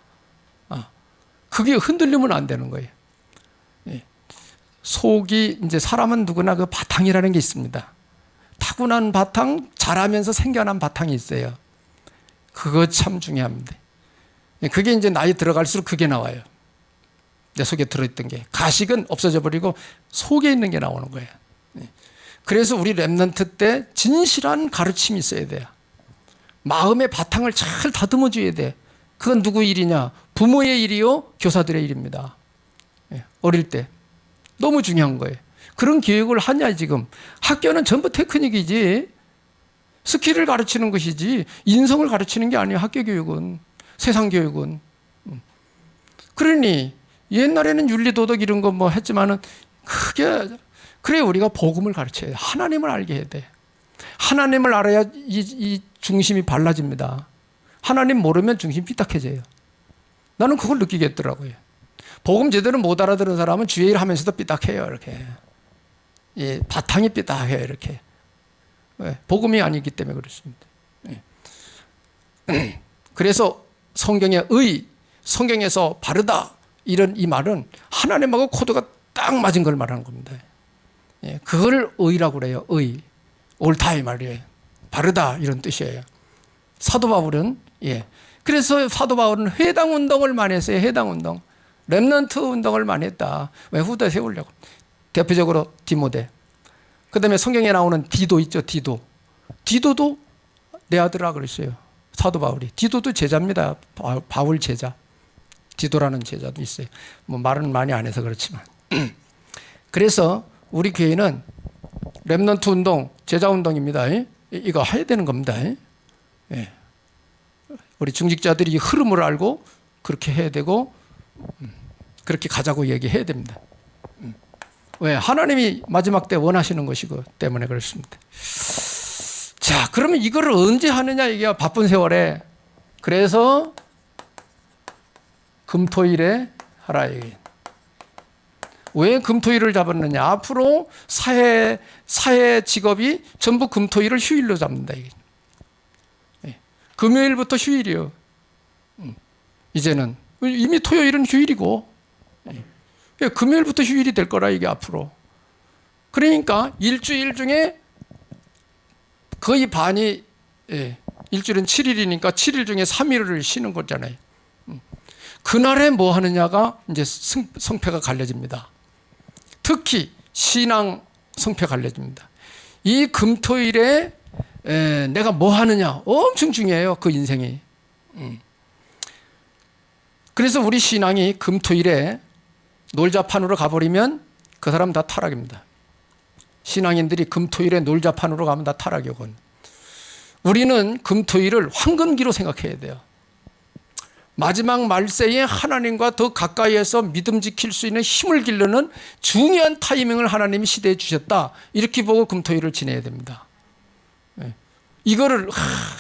그게 흔들리면 안 되는 거예요. 예. 속이, 이제 사람은 누구나 그 바탕이라는 게 있습니다. 타고난 바탕, 자라면서 생겨난 바탕이 있어요. 그거 참 중요합니다. 그게 이제 나이 들어갈수록 그게 나와요. 내 속에 들어있던 게. 가식은 없어져 버리고 속에 있는 게 나오는 거예요. 그래서 우리 렘넌트 때 진실한 가르침이 있어야 돼요. 마음의 바탕을 잘 다듬어 줘야 돼. 그건 누구 일이냐? 부모의 일이요, 교사들의 일입니다. 어릴 때. 너무 중요한 거예요. 그런 교육을 하냐 지금. 학교는 전부 테크닉이지, 스킬을 가르치는 것이지 인성을 가르치는 게 아니에요. 학교 교육은, 세상 교육은. 그러니 옛날에는 윤리 도덕 이런 거 뭐 했지만은 그게, 그래 우리가 복음을 가르쳐야 돼. 하나님을 알게 해야 돼. 하나님을 알아야 이 중심이 발라집니다. 하나님 모르면 중심이 삐딱해져요. 나는 그걸 느끼겠더라고요. 복음 제대로 못 알아들은 사람은 주의 일 하면서도 삐딱해요. 이렇게. 예, 바탕이 삐딱해요. 이렇게. 왜? 복음이 아니기 때문에 그렇습니다. 예. 그래서 성경의 의, 성경에서 바르다 이런 이 말은 하나님하고 코드가 딱 맞은 걸 말하는 겁니다. 예, 그걸 의라고 그래요. 의, 옳다 이 말이에요. 바르다 이런 뜻이에요. 사도 바울은 그래서 사도 바울은 회당 운동을 많이 했어요. 회당 운동, 렘넌트 운동을 많이 했다. 왜? 후대 세우려고. 대표적으로 디모데. 그다음에 성경에 나오는 디도 있죠. 디도도 내 아들아 그랬어요. 사도 바울이. 디도도 제자입니다. 바울 제자. 디도라는 제자도 있어요. 뭐 말은 많이 안 해서 그렇지만. 그래서 우리 교회는 렘넌트 운동, 제자 운동입니다. 이거 해야 되는 겁니다. 예. 우리 중직자들이 이 흐름을 알고 그렇게 해야 되고 그렇게 가자고 얘기해야 됩니다. 왜? 하나님이 마지막 때 원하시는 것이고 때문에 그렇습니다. 자, 그러면 이거를 언제 하느냐 이게 바쁜 세월에. 그래서 금토일에 하라 이게. 왜 금토일을 잡았느냐? 앞으로 사회 직업이 전부 금토일을 휴일로 잡는다 이게. 금요일부터 휴일이요. 이제는 이미 토요일은 휴일이고 금요일부터 휴일이 될 거라 이게 앞으로. 그러니까 일주일 중에 거의 반이 일주일은 7일이니까 7일 중에 3일을 쉬는 거잖아요. 그날에 뭐 하느냐가 이제 성패가 갈려집니다. 특히 신앙 성패 갈려집니다. 이 금토일에 내가 뭐 하느냐 엄청 중요해요. 그 인생이. 그래서 우리 신앙이 금토일에 놀자판으로 가버리면 그 사람 다 타락입니다. 신앙인들이 금토일에 놀자판으로 가면 다 타락이건. 우리는 금토일을 황금기로 생각해야 돼요. 마지막 말세에 하나님과 더 가까이에서 믿음 지킬 수 있는 힘을 기르는 중요한 타이밍을 하나님이 시대에 주셨다. 이렇게 보고 금토일을 지내야 됩니다. 이거를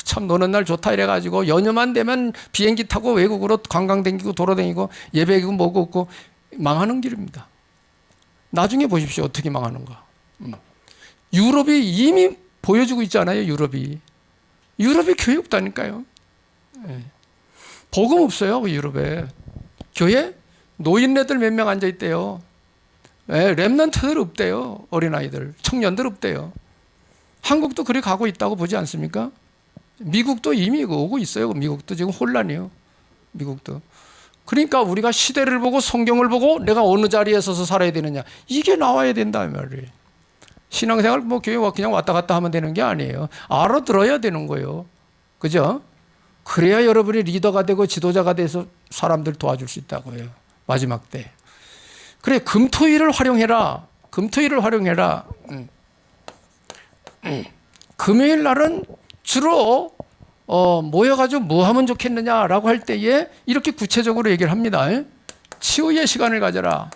참 노는 날 좋다 이래가지고 연휴만 되면 비행기 타고 외국으로 관광 댕기고 돌아다니고 예배고 뭐고 없고 망하는 길입니다. 나중에 보십시오. 어떻게 망하는가. 유럽이 이미 보여주고 있잖아요. 유럽이 교회 없다니까요. 복음 없어요. 유럽에. 교회 노인네들 몇 명 앉아있대요. 렘넌트들 없대요. 어린아이들 청년들 없대요. 한국도 그래 가고 있다고 보지 않습니까? 미국도 이미 오고 있어요. 미국도 지금 혼란이에요. 미국도. 그러니까 우리가 시대를 보고 성경을 보고 내가 어느 자리에 서서 살아야 되느냐 이게 나와야 된다 말이에요. 신앙생활 뭐 교회 그냥 왔다 갔다 하면 되는 게 아니에요. 알아들어야 되는 거예요. 그죠? 그래야 여러분이 리더가 되고 지도자가 돼서 사람들 도와줄 수 있다고 해요. 마지막 때. 그래 금토일을 활용해라. 금토일을 활용해라. 금요일 날은 주로 모여가지고 뭐 하면 좋겠느냐라고 할 때에 이렇게 구체적으로 얘기를 합니다. 치유의 시간을 가져라.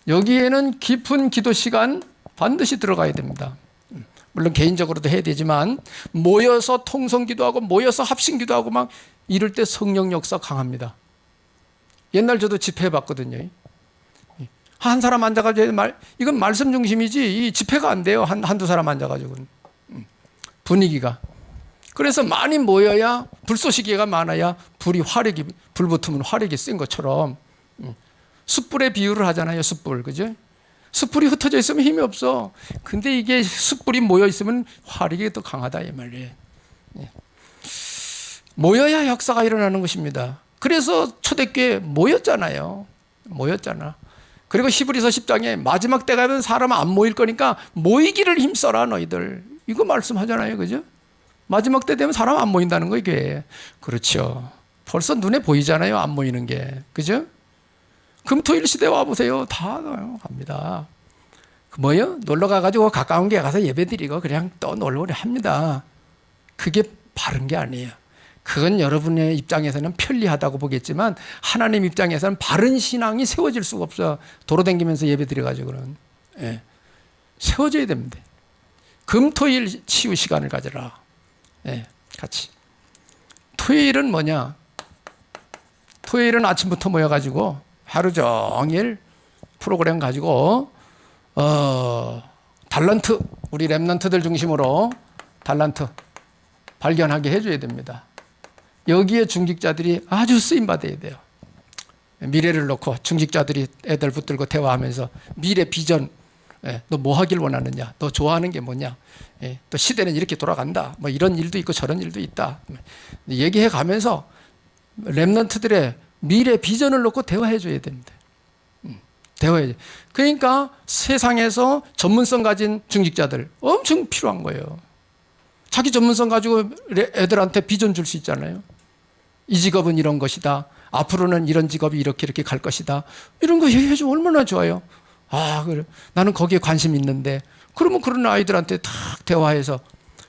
여기에는 깊은 기도 시간 반드시 들어가야 됩니다. 물론 개인적으로도 해야 되지만 모여서 통성기도하고 모여서 합심기도하고 막 이럴 때 성령 역사 강합니다. 옛날 저도 집회해봤거든요. 한 사람 앉아가지고 이건 말씀 중심이지 이 집회가 안 돼요. 한두 사람 앉아가지고는. 분위기가. 그래서 많이 모여야 불쏘시개가 많아야 불 붙으면 화력이 센 것처럼 숯불에 비유를 하잖아요. 숯불. 그죠? 숯불이 흩어져 있으면 힘이 없어. 근데 이게 숯불이 모여 있으면 화력이 더 강하다 이 말이에요. 모여야 역사가 일어나는 것입니다. 그래서 초대교회 모였잖아요. 모였잖아. 그리고 히브리서 10장에 마지막 때 가면 사람 안 모일 거니까 모이기를 힘써라 너희들. 이거 말씀하잖아요. 그죠? 마지막 때 되면 사람 안 모인다는 거예요. 교회에. 그렇죠. 벌써 눈에 보이잖아요. 안 모이는 게. 그죠? 금토일 시대 와보세요. 다 갑니다. 뭐요? 놀러 가가지고 가까운 게 가서 예배 드리고 그냥 또 놀러 합니다. 그게 바른 게 아니에요. 그건 여러분의 입장에서는 편리하다고 보겠지만 하나님 입장에서는 바른 신앙이 세워질 수가 없어. 도로 다니면서 예배 드려가지고는. 세워져야 됩니다. 금토일 치유 시간을 가져라. 예, 같이. 토요일은 뭐냐? 토요일은 아침부터 모여가지고 하루 종일 프로그램 가지고 달란트, 우리 랩런트들 중심으로 달란트 발견하게 해줘야 됩니다. 여기에 중직자들이 아주 쓰임받아야 돼요. 미래를 놓고 중직자들이 애들 붙들고 대화하면서 미래 비전, 너 뭐 하길 원하느냐, 너 좋아하는 게 뭐냐, 또 시대는 이렇게 돌아간다, 뭐 이런 일도 있고 저런 일도 있다 얘기해 가면서 랩런트들의 미래 비전을 놓고 대화해 줘야 됩니다. 대화해. 그러니까 세상에서 전문성 가진 중직자들 엄청 필요한 거예요. 자기 전문성 가지고 애들한테 비전 줄 수 있잖아요. 이 직업은 이런 것이다. 앞으로는 이런 직업이 이렇게 갈 것이다. 이런 거 얘기해주면 얼마나 좋아요. 아, 그래. 나는 거기에 관심 있는데. 그러면 그런 아이들한테 탁 대화해서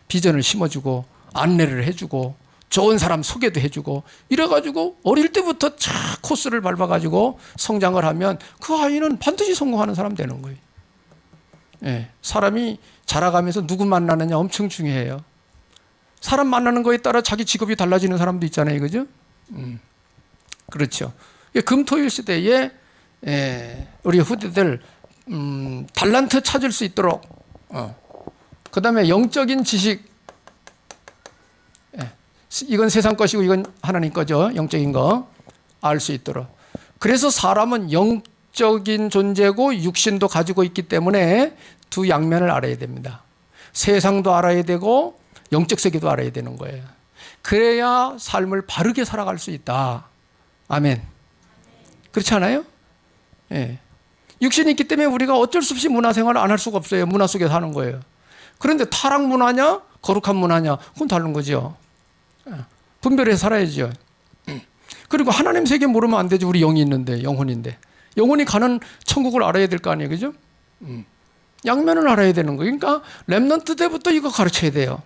비전을 심어주고 안내를 해주고 좋은 사람 소개도 해주고 이래가지고 어릴 때부터 쫙 코스를 밟아가지고 성장을 하면 그 아이는 반드시 성공하는 사람 되는 거예요. 예, 사람이 자라가면서 누구 만나느냐 엄청 중요해요. 사람 만나는 거에 따라 자기 직업이 달라지는 사람도 있잖아요. 그죠? 그렇죠. 금토일 시대에 우리 후대들 달란트 찾을 수 있도록 그 다음에 영적인 지식, 이건 세상 것이고 이건 하나님 거죠. 영적인 거 알 수 있도록. 그래서 사람은 영적인 존재고 육신도 가지고 있기 때문에 두 양면을 알아야 됩니다. 세상도 알아야 되고 영적 세계도 알아야 되는 거예요. 그래야 삶을 바르게 살아갈 수 있다. 아멘. 그렇지 않아요? 예. 육신이 있기 때문에 우리가 어쩔 수 없이 문화생활을 안 할 수가 없어요. 문화 속에 사는 거예요. 그런데 타락 문화냐 거룩한 문화냐 그건 다른 거죠. 분별해서 살아야죠. 그리고 하나님 세계 모르면 안 되죠. 우리 영이 있는데, 영혼인데. 영혼이 가는 천국을 알아야 될 거 아니에요. 그죠? 양면을 알아야 되는 거예요. 그러니까 랩런트 때부터 이거 가르쳐야 돼요.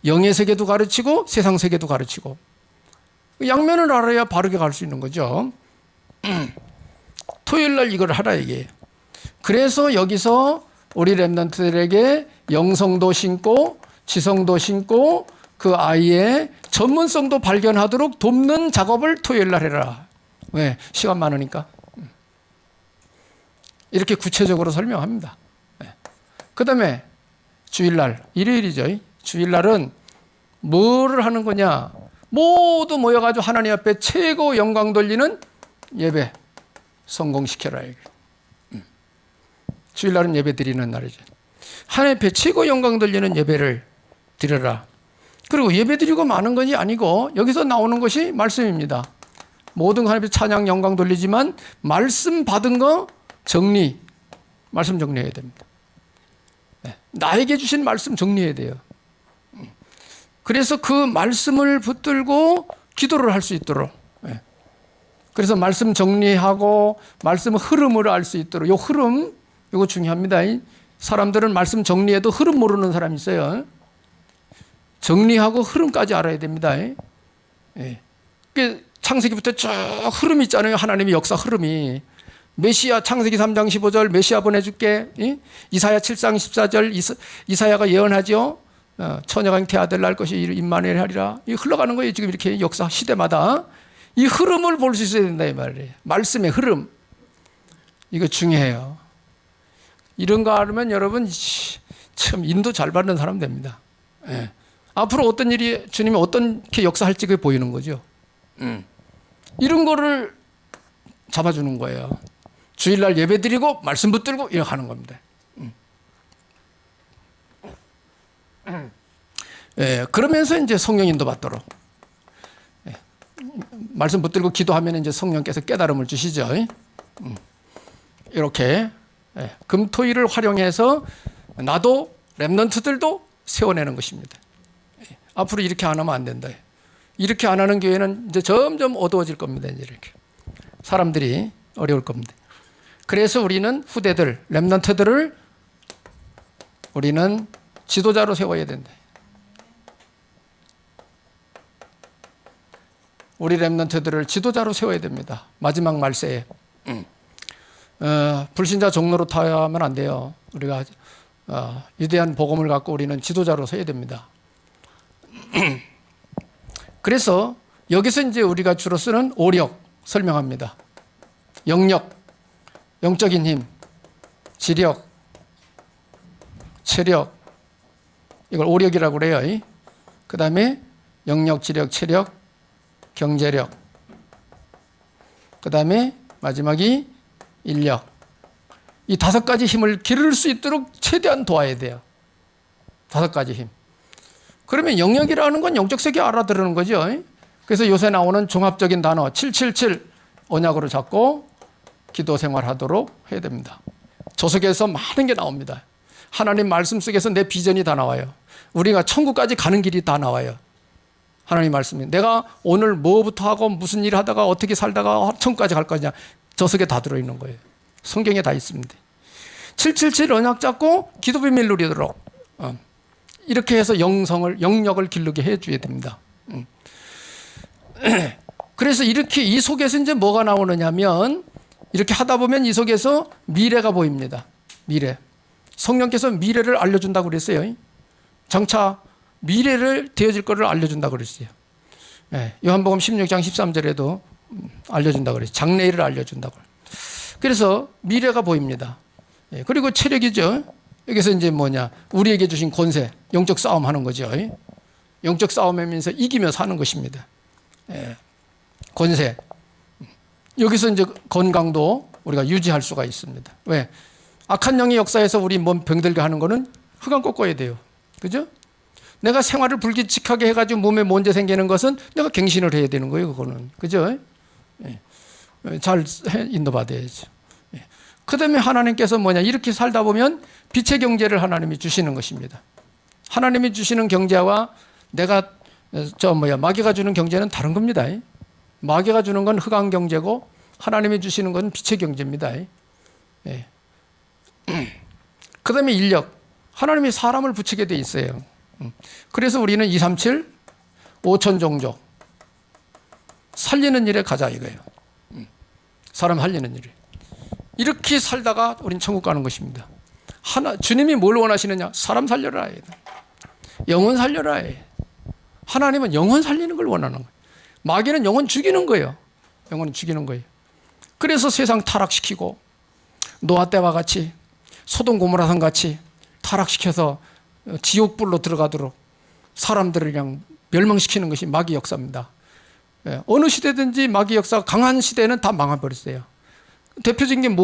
영의 세계도 가르치고 세상 세계도 가르치고. 양면을 알아야 바르게 갈 수 있는 거죠. 토요일 날 이걸 하라 이게. 그래서 여기서 우리 랩런트들에게 영성도 심고 지성도 심고 그 아이의 전문성도 발견하도록 돕는 작업을 토요일 날 해라. 왜? 시간 많으니까. 이렇게 구체적으로 설명합니다. 그 다음에 주일날, 일요일이죠. 주일날은 뭐를 하는 거냐? 모두 모여가지고 하나님 앞에 최고 영광 돌리는 예배 성공시켜라. 주일날은 예배 드리는 날이죠. 하나님 앞에 최고 영광 돌리는 예배를 드려라. 그리고 예배 드리고 마는 것이 아니고 여기서 나오는 것이 말씀입니다. 모든 하나님 앞에 찬양 영광 돌리지만 말씀 받은 거 정리, 말씀 정리해야 됩니다. 나에게 주신 말씀 정리해야 돼요. 그래서 그 말씀을 붙들고 기도를 할 수 있도록. 그래서 말씀 정리하고 말씀 흐름을 알 수 있도록. 요 흐름, 이거 중요합니다. 사람들은 말씀 정리해도 흐름 모르는 사람이 있어요. 정리하고 흐름까지 알아야 됩니다. 창세기부터 쭉 흐름이 있잖아요. 하나님의 역사 흐름이. 메시아 창세기 3장 15절 메시아 보내줄게. 이사야 7장 14절 이사야가 예언하죠. 처녀가 잉태 아들 낳을 것이 임마누엘 하리라. 이 흘러가는 거예요. 지금 이렇게 역사 시대마다 이 흐름을 볼 수 있어야 된다 이 말이에요. 말씀의 흐름. 이거 중요해요. 이런 거 알면 여러분 참 인도 잘 받는 사람 됩니다. 앞으로 어떤 일이 주님이 어떻게 역사할지 그게 보이는 거죠. 이런 거를 잡아주는 거예요. 주일날 예배 드리고 말씀 붙들고 이렇게 하는 겁니다. 그러면서 이제 성령 인도 받도록. 말씀 붙들고 기도하면 이제 성령께서 깨달음을 주시죠. 이렇게 금토일을 활용해서 나도 랩런트들도 세워내는 것입니다. 앞으로 이렇게 안 하면 안 된다. 이렇게 안 하는 교회는 이제 점점 어두워질 겁니다. 이제 이렇게 사람들이 어려울 겁니다. 그래서 우리는 후대들, 랩런트들을 우리는 지도자로 세워야 된다. 우리 랩런트들을 지도자로 세워야 됩니다. 마지막 말세에 불신자 종로로 타면 안 돼요. 우리가 위대한 복음을 갖고 우리는 지도자로 서야 됩니다. 그래서 여기서 이제 우리가 주로 쓰는 오력 설명합니다. 영력, 영적인 힘, 지력, 체력, 이걸 오력이라고 그래요. 그 다음에 영력, 지력, 체력, 경제력, 그 다음에 마지막이 인력. 이 5가지 힘을 기를 수 있도록 최대한 도와야 돼요. 5가지 힘. 그러면 영역이라는 건 영적 세계 알아들으는 거죠. 그래서 요새 나오는 종합적인 단어 777 언약으로 잡고 기도 생활하도록 해야 됩니다. 저 속에서 많은 게 나옵니다. 하나님 말씀 속에서 내 비전이 다 나와요. 우리가 천국까지 가는 길이 다 나와요. 하나님 말씀이 내가 오늘 뭐부터 하고 무슨 일을 하다가 어떻게 살다가 천국까지 갈 거냐, 저 속에 다 들어있는 거예요. 성경에 다 있습니다. 777 언약 잡고 기도 비밀 누리도록 이렇게 해서 영역을 기르게 해줘야 됩니다. 그래서 이렇게 이 속에서 이제 뭐가 나오느냐면 이렇게 하다 보면 이 속에서 미래가 보입니다. 미래. 성령께서 미래를 알려준다고 그랬어요. 장차 미래를 되어질 것을 알려준다고 그랬어요. 요한복음 16장 13절에도 알려준다고 그랬어요. 장래일을 알려준다고. 그래서 미래가 보입니다. 그리고 체력이죠. 여기서 이제 뭐냐, 우리에게 주신 권세, 영적 싸움 하는 거죠. 영적 싸움하면서 이기며 사는 것입니다. 권세. 여기서 이제 건강도 우리가 유지할 수가 있습니다. 왜? 악한 영의 역사에서 우리 몸 병들게 하는 거는 흑암 꺾어야 돼요. 그죠? 내가 생활을 불규칙하게 해가지고 몸에 문제 생기는 것은 내가 갱신을 해야 되는 거예요. 그거는. 그죠? 잘 인도받아야죠. 그 다음에 하나님께서 뭐냐, 이렇게 살다 보면 빛의 경제를 하나님이 주시는 것입니다. 하나님이 주시는 경제와 내가 마귀가 주는 경제는 다른 겁니다. 마귀가 주는 건 흑암 경제고 하나님이 주시는 건 빛의 경제입니다. 그 다음에 인력. 하나님이 사람을 붙이게 돼 있어요. 그래서 우리는 237 5천 종족 살리는 일에 가자 이거예요. 사람 살리는 일에. 이렇게 살다가 우린 천국 가는 것입니다. 주님이 뭘 원하시느냐? 사람 살려라. 영혼 살려라. 하나님은 영혼 살리는 걸 원하는 거예요. 마귀는 영혼 죽이는 거예요. 영혼은 죽이는 거예요. 그래서 세상 타락시키고 노아 때와 같이 소돔 고모라성 같이 타락시켜서 지옥불로 들어가도록 사람들을 그냥 멸망시키는 것이 마귀 역사입니다. 어느 시대든지 마귀 역사가 강한 시대는 다 망해버렸어요. 대표적인 게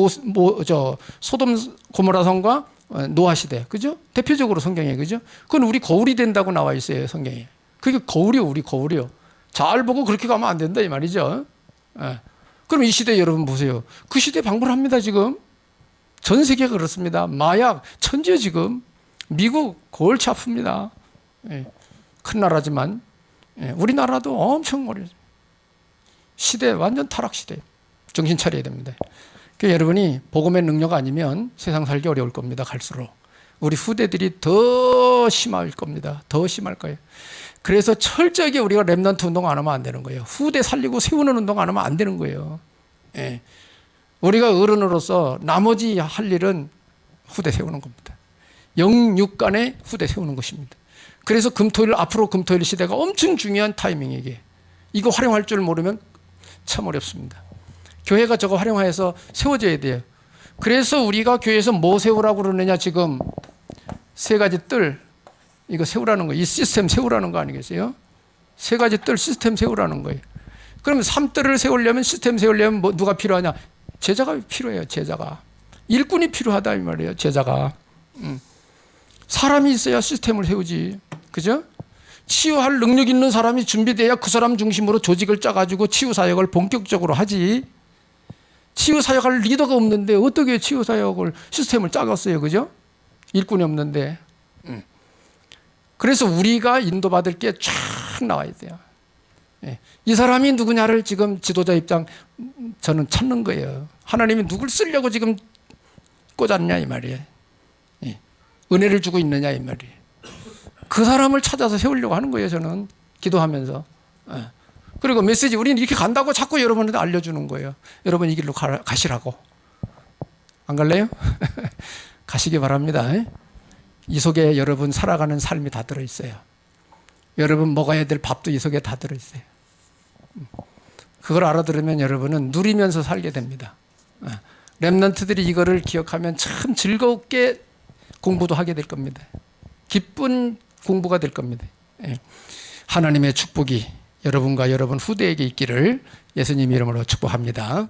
소돔 고모라성과 노아 시대, 그죠? 대표적으로 성경에, 그죠? 그건 우리 거울이 된다고 나와 있어요, 성경에. 그게 거울이요, 우리 거울이요. 잘 보고 그렇게 가면 안 된다 이 말이죠. 그럼 이 시대 여러분 보세요. 그 시대 방불합니다 지금. 전 세계가 그렇습니다. 마약 천지에 지금. 미국 골치 아픕니다. 큰 나라지만 우리나라도 엄청 어려워요. 시대 완전 타락 시대. 정신 차려야 됩니다. 그러니까 여러분이 복음의 능력 아니면 세상 살기 어려울 겁니다. 갈수록 우리 후대들이 더 심할 겁니다. 더 심할 거예요. 그래서 철저하게 우리가 렘넌트 운동 안 하면 안 되는 거예요. 후대 살리고 세우는 운동 안 하면 안 되는 거예요. 우리가 어른으로서 나머지 할 일은 후대 세우는 겁니다. 영육간에 후대 세우는 것입니다. 그래서 앞으로 금토일 시대가 엄청 중요한 타이밍이에요. 이게. 이거 활용할 줄 모르면 참 어렵습니다. 교회가 저거 활용해서 세워져야 돼요. 그래서 우리가 교회에서 뭐 세우라고 그러느냐, 지금 3가지 뜰, 이거 세우라는 거예요. 이 시스템 세우라는 거 아니겠어요? 3가지 뜰 시스템 세우라는 거예요. 그러면 3뜰을 세우려면, 시스템 세우려면 누가 필요하냐? 제자가 필요해요. 제자가. 일꾼이 필요하다 이 말이에요. 제자가. 사람이 있어야 시스템을 세우지. 그죠? 치유할 능력 있는 사람이 준비돼야 그 사람 중심으로 조직을 짜가지고 치유 사역을 본격적으로 하지. 치유 사역할 리더가 없는데 어떻게 치유 사역을 시스템을 짜겠어요, 그죠? 일꾼이 없는데. 그래서 우리가 인도받을 게 쫙 나와야 돼요. 이 사람이 누구냐를 지금 지도자 입장 저는 찾는 거예요. 하나님이 누굴 쓰려고 지금 꽂았냐 이 말이에요. 은혜를 주고 있느냐 이 말이에요. 그 사람을 찾아서 세우려고 하는 거예요. 저는 기도하면서. 그리고 메시지 우리는 이렇게 간다고 자꾸 여러분한테 알려주는 거예요. 여러분 이 길로 가시라고. 안 갈래요? 가시기 바랍니다. 이 속에 여러분 살아가는 삶이 다 들어있어요. 여러분 먹어야 될 밥도 이 속에 다 들어있어요. 그걸 알아들으면 여러분은 누리면서 살게 됩니다. 렘넌트들이 이거를 기억하면 참 즐겁게 공부도 하게 될 겁니다. 기쁜 공부가 될 겁니다. 하나님의 축복이 여러분과 여러분 후대에게 있기를 예수님 이름으로 축복합니다.